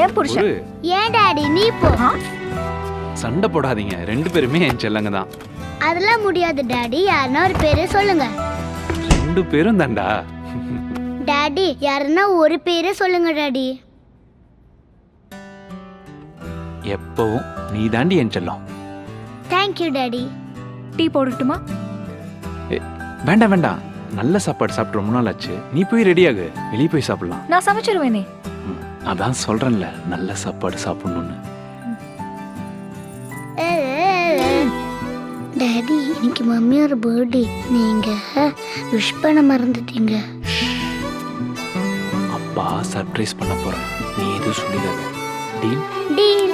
ஏன் புருஷன். ஏன் டாடி நீ போ. சண்டை போடாதீங்க, 2 பேருமே என் செல்லங்க தான். அதெல்லாம் முடியாது டாடி, யாருன்னா ஒரு பேரை சொல்லுங்க. 2 பேரும் தான்டா. டாடி யாருன்னா ஒரு பேரை சொல்லுங்க டாடி. எப்பவும் நீ தாண்டி என் செல்லம். Thank you daddy. டீ போடட்டுமா? வேண்டாம் வேண்டாம், நல்ல சாப்பாடு சாப்பிட்டு ரொம்ப நாள் ஆச்சு. நீ போய் ரெடியாகு, வெளியே போய் சாப்பிடலாம். நான் சமைச்சிருவேனே. அதான் சொல்றேன்ல, நல்ல சாப்பாடு சாப்பிடணும்னு. டாடி இன்னைக்கு மம்மியோட பர்த்டே, நீங்க விஷ் பண்ண மறந்துட்டீங்க. அப்பா சர்ப்ரைஸ் பண்ண போறேன், நீ எதுவும் சொல்லிடாத. டீல்? டீல்.